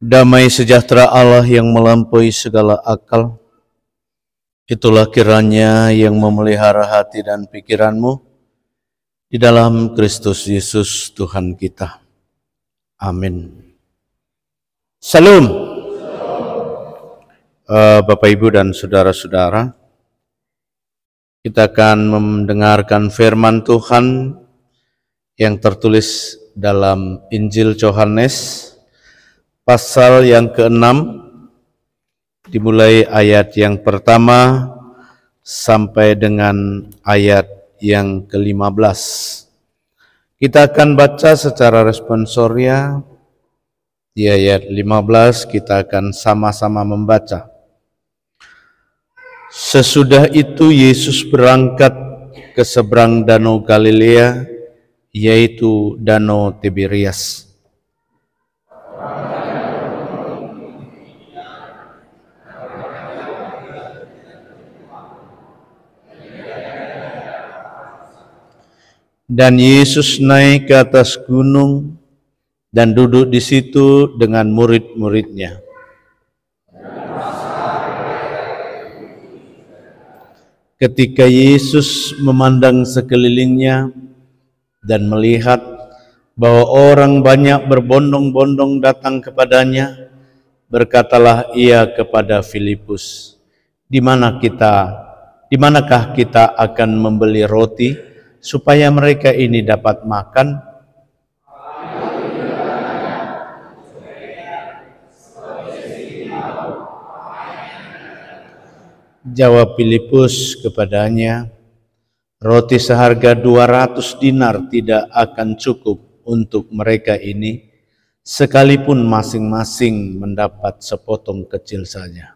Damai sejahtera Allah yang melampaui segala akal, itulah kiranya yang memelihara hati dan pikiranmu di dalam Kristus Yesus Tuhan kita. Amin. Salam. Bapak, Ibu, dan saudara-saudara, kita akan mendengarkan firman Tuhan yang tertulis dalam Injil Yohanes pasal yang ke-6, dimulai ayat yang pertama sampai dengan ayat yang ke-15. Kita akan baca secara responsoria. Di ayat 15 kita akan sama-sama membaca. Sesudah itu Yesus berangkat ke seberang Danau Galilea, yaitu Danau Tiberias. Dan Yesus naik ke atas gunung dan duduk di situ dengan murid-muridnya. Ketika Yesus memandang sekelilingnya dan melihat bahwa orang banyak berbondong-bondong datang kepadanya, berkatalah ia kepada Filipus, "Di manakah kita akan membeli roti supaya mereka ini dapat makan?" Jawab Filipus kepadanya, "Roti seharga 200 dinar tidak akan cukup untuk mereka ini, sekalipun masing-masing mendapat sepotong kecil saja."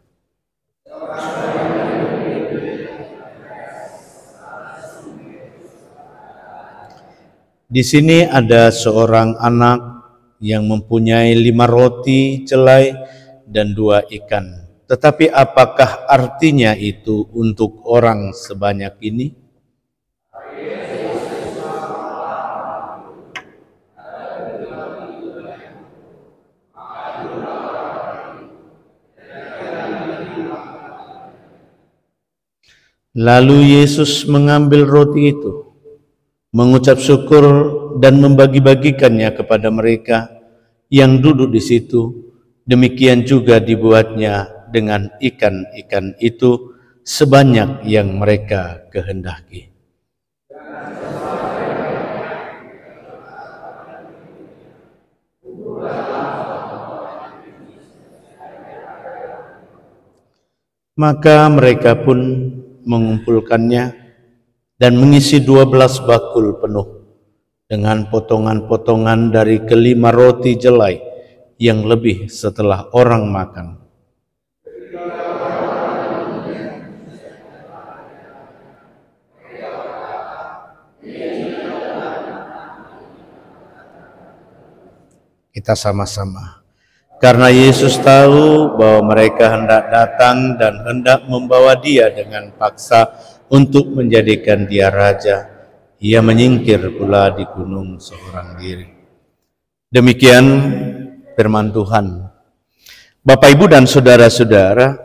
Di sini ada seorang anak yang mempunyai 5 roti celai dan 2 ikan. Tetapi apakah artinya itu untuk orang sebanyak ini? Lalu Yesus mengambil roti itu, mengucap syukur dan membagi-bagikannya kepada mereka yang duduk di situ. Demikian juga dibuatnya dengan ikan-ikan itu sebanyak yang mereka kehendaki. Maka mereka pun mengumpulkannya dan mengisi 12 bakul penuh dengan potongan-potongan dari ke-5 roti jelai yang lebih setelah orang makan. Kita sama-sama. Karena Yesus tahu bahwa mereka hendak datang dan hendak membawa Dia dengan paksa untuk menjadikan Dia raja, Ia menyingkir pula di gunung seorang diri. Demikian firman Tuhan. Bapak, Ibu, dan saudara-saudara,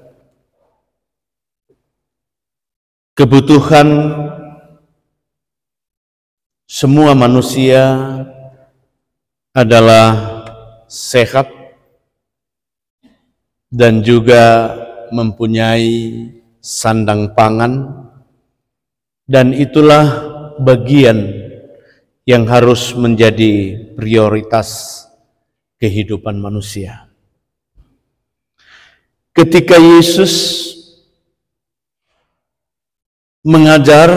kebutuhan semua manusia adalah sehat dan juga mempunyai sandang pangan, dan itulah bagian yang harus menjadi prioritas kehidupan manusia. Ketika Yesus mengajar,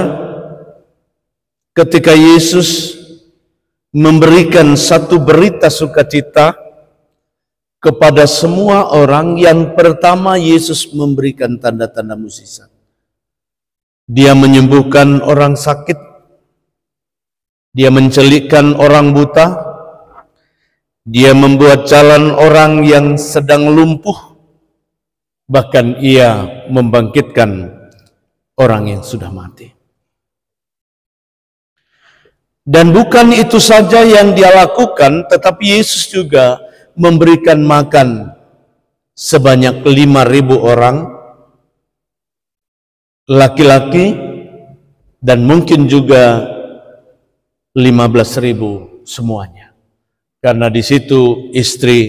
ketika Yesus memberikan satu berita sukacita kepada semua orang, yang pertama Yesus memberikan tanda-tanda mukjizat. Dia menyembuhkan orang sakit, Dia mencelikkan orang buta, Dia membuat jalan orang yang sedang lumpuh, bahkan Ia membangkitkan orang yang sudah mati. Dan bukan itu saja yang Dia lakukan, tetapi Yesus juga memberikan makan sebanyak 5.000 orang, laki-laki, dan mungkin juga 15.000 semuanya. Karena di situ istri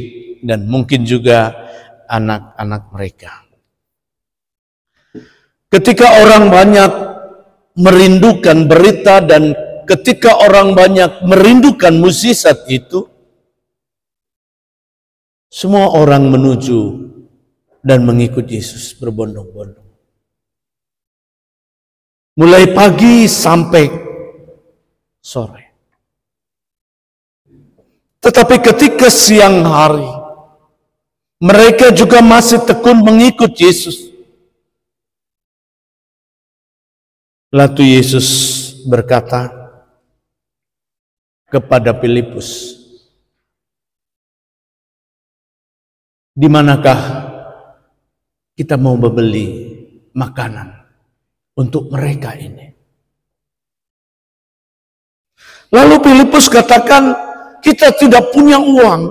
dan mungkin juga anak-anak mereka. Ketika orang banyak merindukan berita dan ketika orang banyak merindukan mukjizat itu, semua orang menuju dan mengikut Yesus berbondong-bondong. Mulai pagi sampai sore. Tetapi ketika siang hari, mereka juga masih tekun mengikut Yesus. Lalu Yesus berkata kepada Filipus, "Di manakah kita mau membeli makanan untuk mereka ini?" Lalu Filipus katakan, "Kita tidak punya uang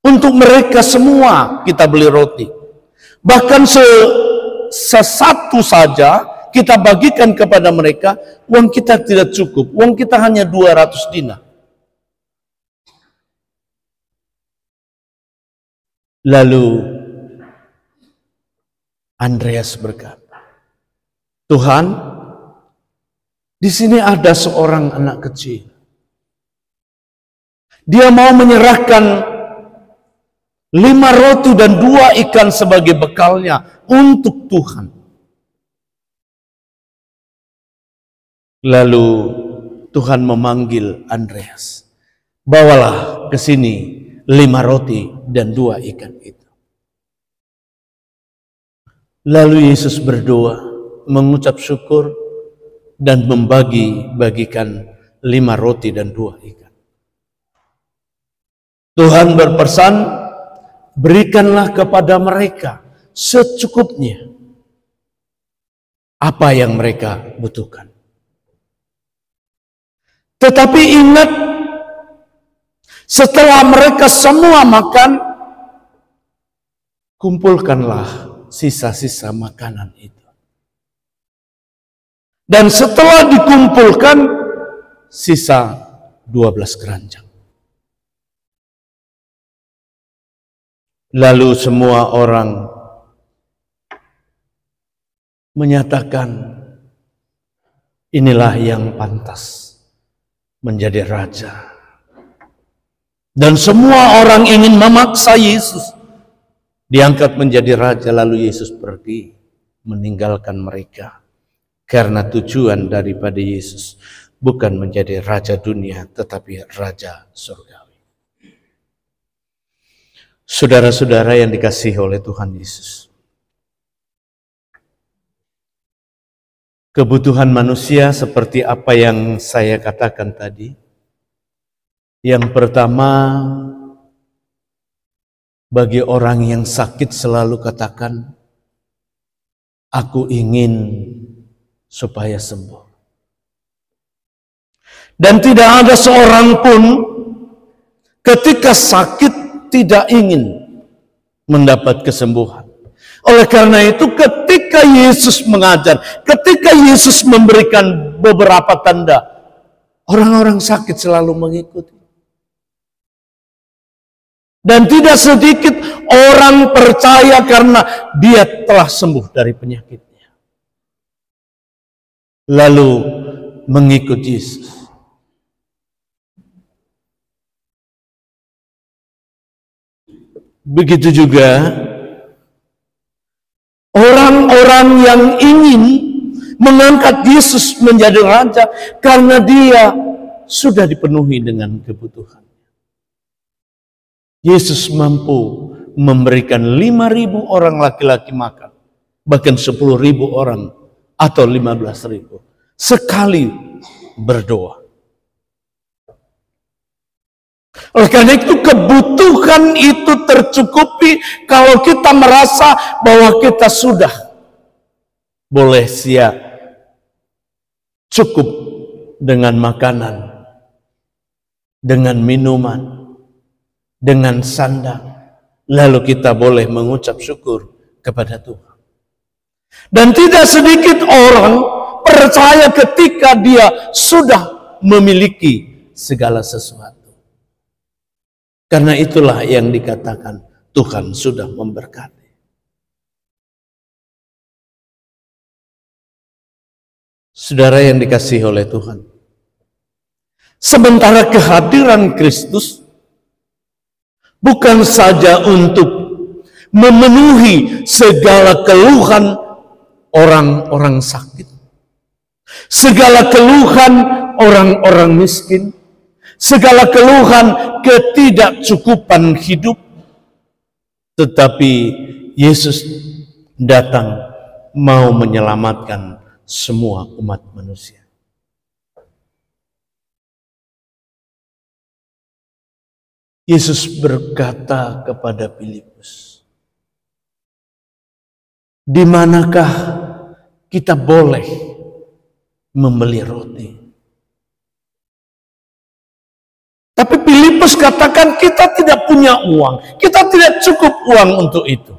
untuk mereka semua kita beli roti. Bahkan sesatu saja kita bagikan kepada mereka, uang kita tidak cukup. Uang kita hanya 200 dinar." Lalu Andreas berkata, "Tuhan, di sini ada seorang anak kecil. Dia mau menyerahkan 5 roti dan 2 ikan sebagai bekalnya untuk Tuhan." Lalu Tuhan memanggil Andreas, "Bawalah ke sini 5 roti dan 2 ikan itu." Lalu Yesus berdoa, mengucap syukur, dan membagi-bagikan 5 roti dan 2 ikan. Tuhan berpesan, berikanlah kepada mereka secukupnya apa yang mereka butuhkan. Tetapi ingat, setelah mereka semua makan, kumpulkanlah sisa-sisa makanan itu. Dan setelah dikumpulkan, sisa 12 keranjang. Lalu semua orang menyatakan, inilah yang pantas menjadi raja. Dan semua orang ingin memaksa Yesus diangkat menjadi raja. Lalu Yesus pergi meninggalkan mereka. Karena tujuan daripada Yesus bukan menjadi raja dunia, tetapi raja surgawi. Saudara-saudara yang dikasihi oleh Tuhan Yesus, kebutuhan manusia seperti apa yang saya katakan tadi. Yang pertama, bagi orang yang sakit selalu katakan, aku ingin supaya sembuh. Dan tidak ada seorang pun ketika sakit tidak ingin mendapat kesembuhan. Oleh karena itu ketika Yesus mengajar, ketika Yesus memberikan beberapa tanda, orang-orang sakit selalu mengikuti. Dan tidak sedikit orang percaya karena dia telah sembuh dari penyakitnya. Lalu mengikut Yesus. Begitu juga orang-orang yang ingin mengangkat Yesus menjadi raja karena dia sudah dipenuhi dengan kebutuhan. Yesus mampu memberikan 5.000 orang laki-laki makan, bahkan 10.000 orang atau 15.000 sekali berdoa. Oleh karena itu kebutuhan itu tercukupi kalau kita merasa bahwa kita sudah boleh siap cukup dengan makanan, dengan minuman, dengan sandang. Lalu kita boleh mengucap syukur kepada Tuhan. Dan tidak sedikit orang percaya ketika dia sudah memiliki segala sesuatu. Karena itulah yang dikatakan Tuhan sudah memberkati. Saudara yang dikasihi oleh Tuhan, sementara kehadiran Kristus bukan saja untuk memenuhi segala keluhan orang-orang sakit, segala keluhan orang-orang miskin, segala keluhan ketidakcukupan hidup, tetapi Yesus datang mau menyelamatkan semua umat manusia. Yesus berkata kepada Filipus, "Di manakah kita boleh membeli roti?" Tapi Filipus katakan, kita tidak punya uang, kita tidak cukup uang untuk itu.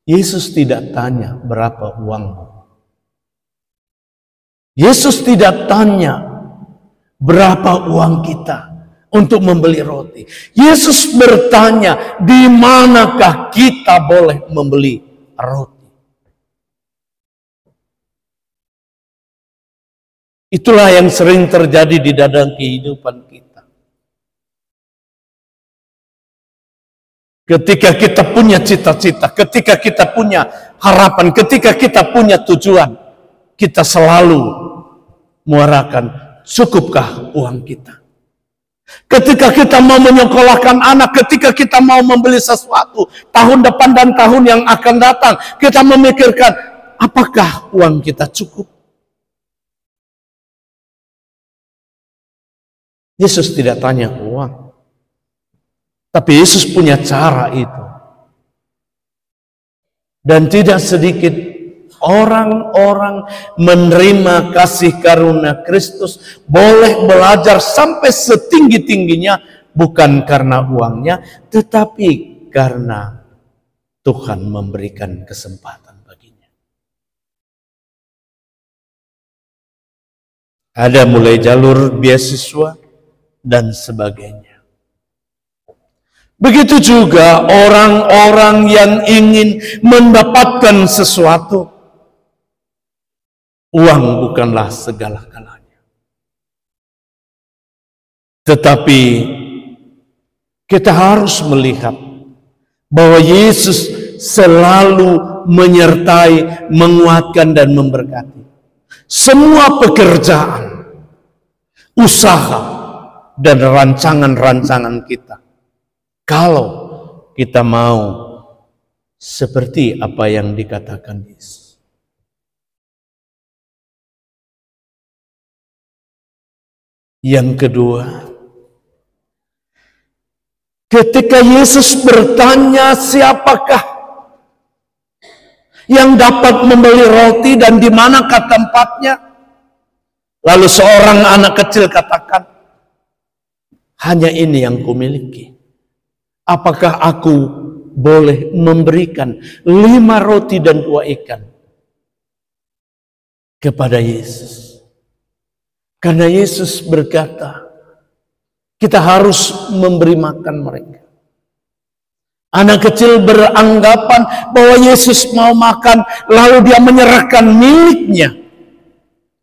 Yesus tidak tanya berapa uangmu. Yesus tidak tanya berapa uang kita untuk membeli roti. Yesus bertanya, di manakah kita boleh membeli roti? Itulah yang sering terjadi di dalam kehidupan kita. Ketika kita punya cita-cita, ketika kita punya harapan, ketika kita punya tujuan, kita selalu muarakan, cukupkah uang kita? Ketika kita mau menyekolahkan anak, ketika kita mau membeli sesuatu tahun depan dan tahun yang akan datang, kita memikirkan, apakah uang kita cukup? Yesus tidak tanya uang. Tapi Yesus punya cara itu. Dan tidak sedikit orang-orang menerima kasih karunia Kristus, boleh belajar sampai setinggi-tingginya, bukan karena uangnya, tetapi karena Tuhan memberikan kesempatan baginya. Ada mulai jalur beasiswa dan sebagainya. Begitu juga orang-orang yang ingin mendapatkan sesuatu. Uang bukanlah segala-galanya. Tetapi kita harus melihat bahwa Yesus selalu menyertai, menguatkan dan memberkati semua pekerjaan, usaha dan rancangan-rancangan kita. Kalau kita mau seperti apa yang dikatakan Yesus. Yang kedua, ketika Yesus bertanya siapakah yang dapat membeli roti dan di manakah tempatnya, lalu seorang anak kecil katakan, hanya ini yang kumiliki. Apakah aku boleh memberikan 5 roti dan 2 ikan kepada Yesus? Karena Yesus berkata, kita harus memberi makan mereka. Anak kecil beranggapan bahwa Yesus mau makan, lalu dia menyerahkan miliknya.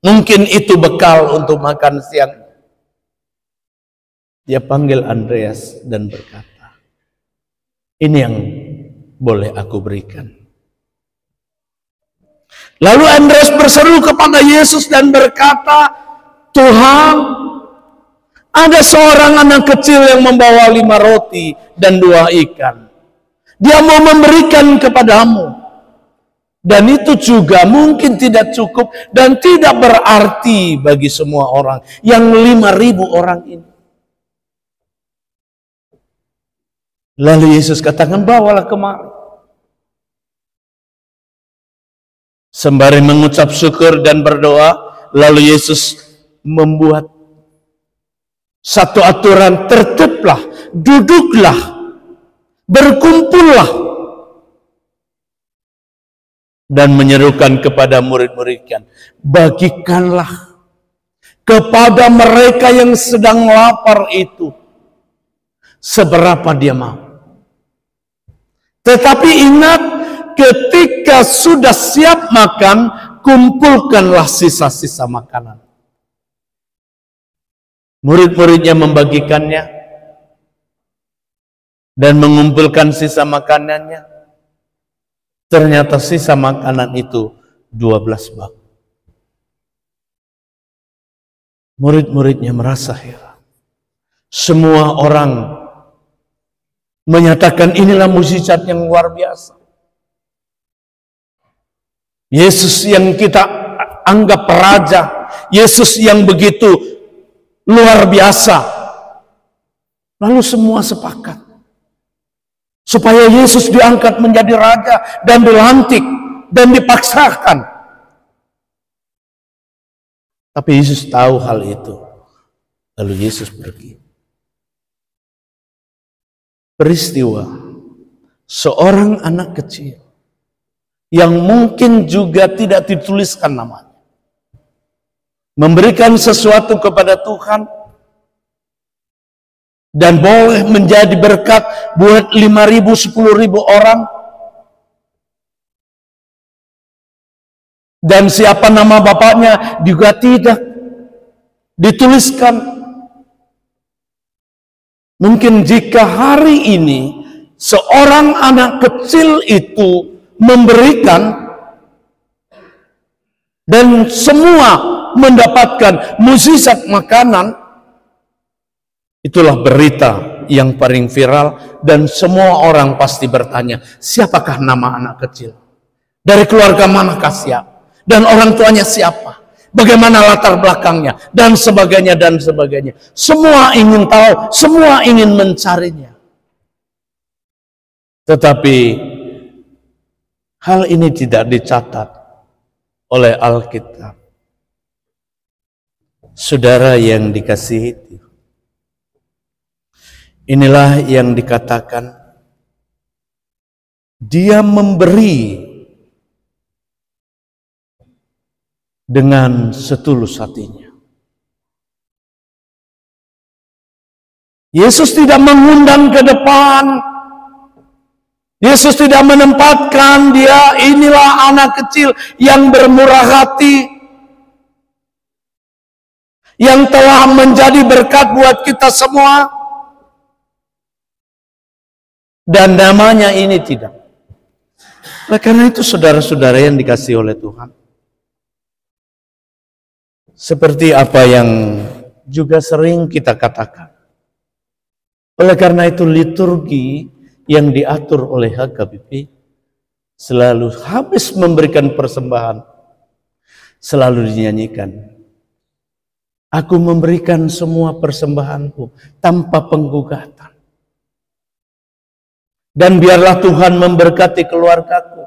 Mungkin itu bekal untuk makan siang. Dia panggil Andreas dan berkata, ini yang boleh aku berikan. Lalu Andreas berseru kepada Yesus dan berkata, Tuhan, ada seorang anak kecil yang membawa 5 roti dan 2 ikan. Dia mau memberikan kepadamu. Dan itu juga mungkin tidak cukup dan tidak berarti bagi semua orang. Yang 5.000 orang ini. Lalu Yesus katakan, bawalah kemari. Sembari mengucap syukur dan berdoa, lalu Yesus membuat Satu aturan, tertiblah, duduklah, berkumpullah. Dan menyerukan kepada murid-muridnya, bagikanlah kepada mereka yang sedang lapar itu seberapa dia mau. Tetapi ingat, ketika sudah siap makan, kumpulkanlah sisa-sisa makanan. Murid-muridnya membagikannya dan mengumpulkan sisa makanannya. Ternyata sisa makanan itu 12 bak. Murid-muridnya merasa heran. Semua orang menyatakan inilah mukjizat yang luar biasa. Yesus yang kita anggap raja, Yesus yang begitu luar biasa. Lalu semua sepakat supaya Yesus diangkat menjadi raja dan dilantik dan dipaksakan. Tapi Yesus tahu hal itu. Lalu Yesus pergi. Peristiwa seorang anak kecil yang mungkin juga tidak dituliskan namanya, memberikan sesuatu kepada Tuhan dan boleh menjadi berkat buat 5.000, 10.000 orang. Dan siapa nama bapaknya juga tidak dituliskan. Mungkin jika hari ini seorang anak kecil itu memberikan dan semua mendapatkan mukjizat makanan, itulah berita yang paling viral dan semua orang pasti bertanya, siapakah nama anak kecil? Dari keluarga manakah siapa? Dan orang tuanya siapa? Bagaimana latar belakangnya? Dan sebagainya, dan sebagainya. Semua ingin tahu, semua ingin mencarinya. Tetapi hal ini tidak dicatat oleh Alkitab. Saudara yang dikasihi, inilah yang dikatakan, dia memberi dengan setulus hatinya. Yesus tidak mengundang ke depan. Yesus tidak menempatkan dia, inilah anak kecil yang bermurah hati, yang telah menjadi berkat buat kita semua. Dan namanya ini tidak. Oleh karena itu saudara-saudara yang dikasihi oleh Tuhan, seperti apa yang juga sering kita katakan. Oleh karena itu liturgi yang diatur oleh HKBP selalu habis memberikan persembahan, selalu dinyanyikan. Aku memberikan semua persembahanku tanpa penggugatan. Dan biarlah Tuhan memberkati keluargaku,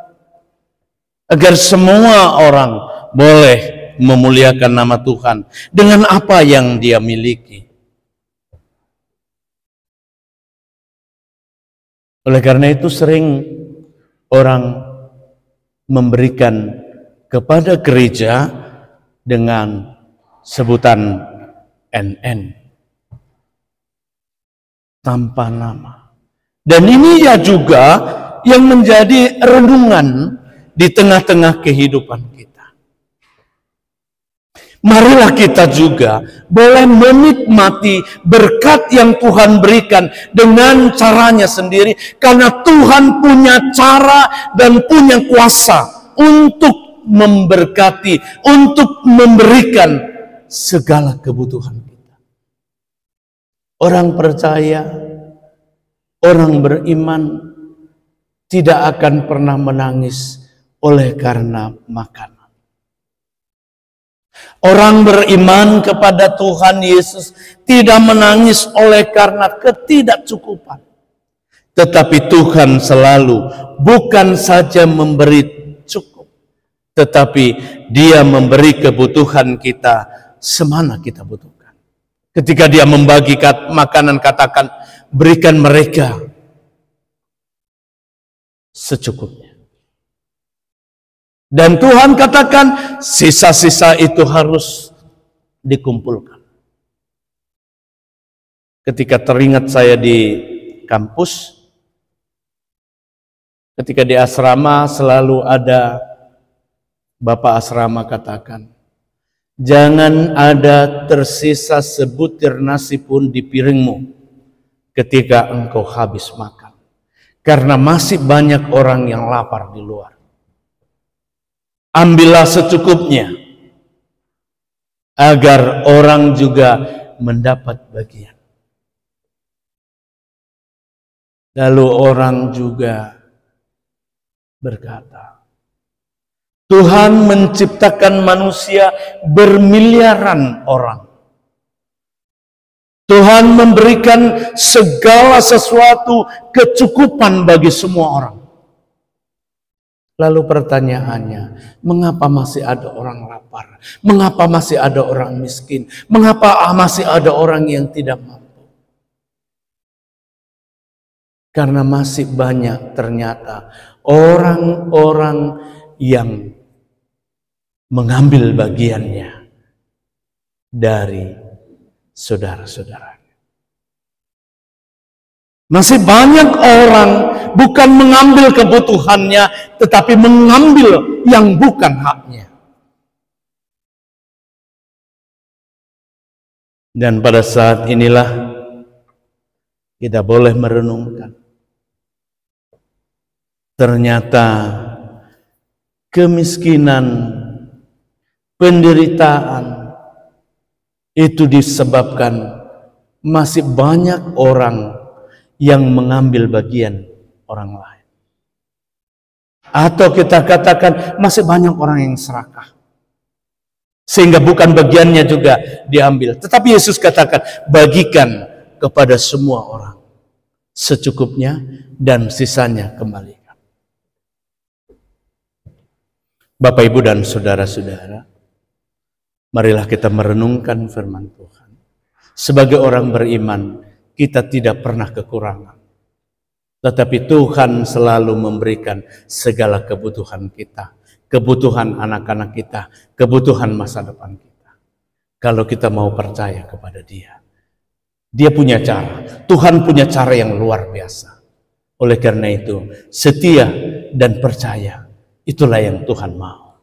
agar semua orang boleh memuliakan nama Tuhan dengan apa yang dia miliki. Oleh karena itu sering orang memberikan kepada gereja dengan sebutan NN, tanpa nama. Dan ini ya juga yang menjadi renungan di tengah-tengah kehidupan kita. Marilah kita juga boleh menikmati berkat yang Tuhan berikan dengan caranya sendiri. Karena Tuhan punya cara dan punya kuasa untuk memberkati, untuk memberikan segala kebutuhan kita. Orang percaya, orang beriman tidak akan pernah menangis oleh karena makan. Orang beriman kepada Tuhan Yesus tidak menangis oleh karena ketidakcukupan. Tetapi Tuhan selalu bukan saja memberi cukup, tetapi Dia memberi kebutuhan kita semana kita butuhkan. Ketika dia membagi makanan, katakan, berikan mereka secukupnya. Dan Tuhan katakan, sisa-sisa itu harus dikumpulkan. Ketika teringat saya di kampus, ketika di asrama selalu ada Bapak asrama katakan, jangan ada tersisa sebutir nasi pun di piringmu ketika engkau habis makan. Karena masih banyak orang yang lapar di luar. Ambillah secukupnya, agar orang juga mendapat bagian. Lalu orang juga berkata, Tuhan menciptakan manusia bermiliaran orang. Tuhan memberikan segala sesuatu kecukupan bagi semua orang. Lalu pertanyaannya, mengapa masih ada orang lapar? Mengapa masih ada orang miskin? Mengapa masih ada orang yang tidak mampu? Karena masih banyak ternyata orang-orang yang mengambil bagiannya dari saudara-saudaranya. Masih banyak orang bukan mengambil kebutuhannya, tetapi mengambil yang bukan haknya. Dan pada saat inilah kita boleh merenungkan. Ternyata kemiskinan, penderitaan itu disebabkan masih banyak orang yang mengambil bagian orang lain. Atau kita katakan masih banyak orang yang serakah, sehingga bukan bagiannya juga diambil. Tetapi Yesus katakan, bagikan kepada semua orang secukupnya dan sisanya kembalikan. Bapak, Ibu, dan saudara-saudara, marilah kita merenungkan firman Tuhan. Sebagai orang beriman, kita tidak pernah kekurangan. Tetapi Tuhan selalu memberikan segala kebutuhan kita. Kebutuhan anak-anak kita, kebutuhan masa depan kita. Kalau kita mau percaya kepada Dia. Dia punya cara. Tuhan punya cara yang luar biasa. Oleh karena itu, setia dan percaya. Itulah yang Tuhan mau.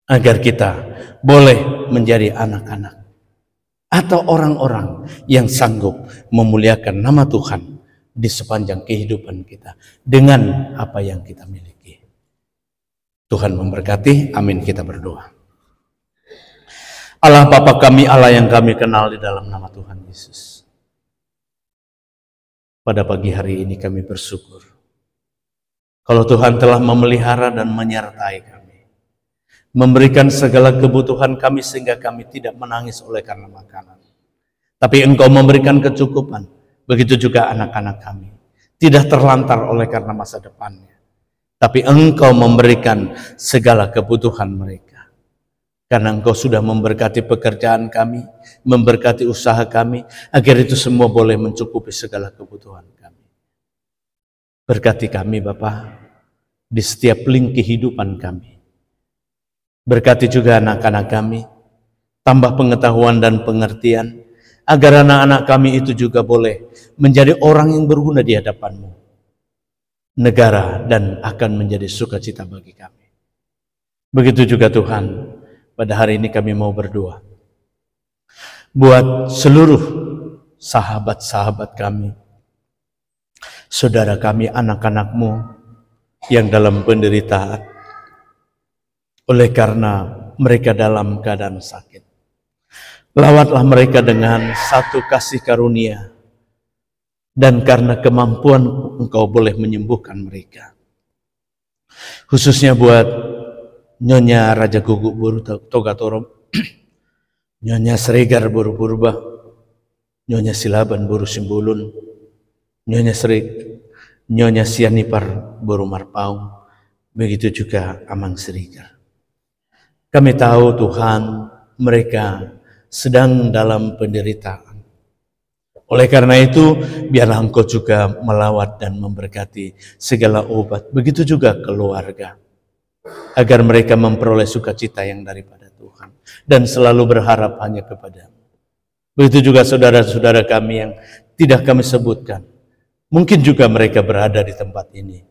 Agar kita boleh menjadi anak-anak atau orang-orang yang sanggup memuliakan nama Tuhan di sepanjang kehidupan kita dengan apa yang kita miliki. Tuhan memberkati. Amin. Kita berdoa. Allah Bapa kami, Allah yang kami kenal di dalam nama Tuhan Yesus. Pada pagi hari ini kami bersyukur kalau Tuhan telah memelihara dan menyertai kami, memberikan segala kebutuhan kami sehingga kami tidak menangis oleh karena makanan. Tapi Engkau memberikan kecukupan, begitu juga anak-anak kami. Tidak terlantar oleh karena masa depannya. Tapi Engkau memberikan segala kebutuhan mereka. Karena Engkau sudah memberkati pekerjaan kami, memberkati usaha kami, agar itu semua boleh mencukupi segala kebutuhan kami. Berkati kami Bapa di setiap link kehidupan kami. Berkati juga anak-anak kami, tambah pengetahuan dan pengertian, agar anak-anak kami itu juga boleh menjadi orang yang berguna di hadapan-Mu, negara, dan akan menjadi sukacita bagi kami. Begitu juga Tuhan, pada hari ini kami mau berdoa buat seluruh sahabat-sahabat kami, saudara kami, anak-anak-Mu yang dalam penderitaan oleh karena mereka dalam keadaan sakit. Lawatlah mereka dengan satu kasih karunia, dan karena kemampuan Engkau boleh menyembuhkan mereka. Khususnya buat Nyonya Raja Guguk Buru Togatoro, Nyonya Sregar Buru Purba, Nyonya Silaban Buru Simbulun, Nyonya Sianipar Buru Marpaung, begitu juga Amang Sregar. Kami tahu Tuhan, mereka sedang dalam penderitaan. Oleh karena itu, biarlah Engkau juga melawat dan memberkati segala obat, begitu juga keluarga, agar mereka memperoleh sukacita yang daripada Tuhan dan selalu berharap hanya kepada-Mu. Begitu juga saudara-saudara kami yang tidak kami sebutkan, mungkin juga mereka berada di tempat ini.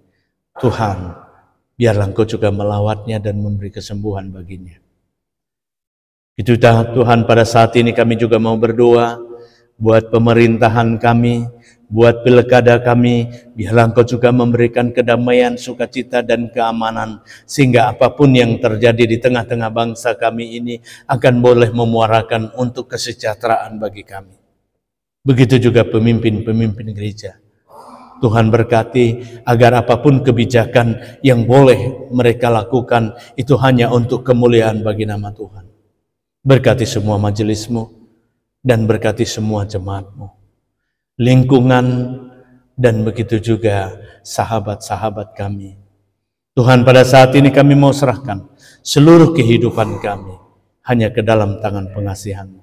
Tuhan, biarlah Engkau juga melawatnya dan memberi kesembuhan baginya. Itu Tuhan, pada saat ini kami juga mau berdoa buat pemerintahan kami, buat pilkada kami. Biarlah Engkau juga memberikan kedamaian, sukacita dan keamanan, sehingga apapun yang terjadi di tengah-tengah bangsa kami ini akan boleh memuarakan untuk kesejahteraan bagi kami. Begitu juga pemimpin-pemimpin gereja. Tuhan berkati agar apapun kebijakan yang boleh mereka lakukan itu hanya untuk kemuliaan bagi nama Tuhan. Berkati semua majelis-Mu dan berkati semua jemaat-Mu, lingkungan, dan begitu juga sahabat-sahabat kami. Tuhan, pada saat ini kami mau serahkan seluruh kehidupan kami hanya ke dalam tangan pengasihan-Mu.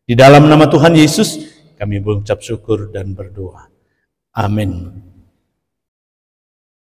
Di dalam nama Tuhan Yesus kami mengucap syukur dan berdoa. Amin.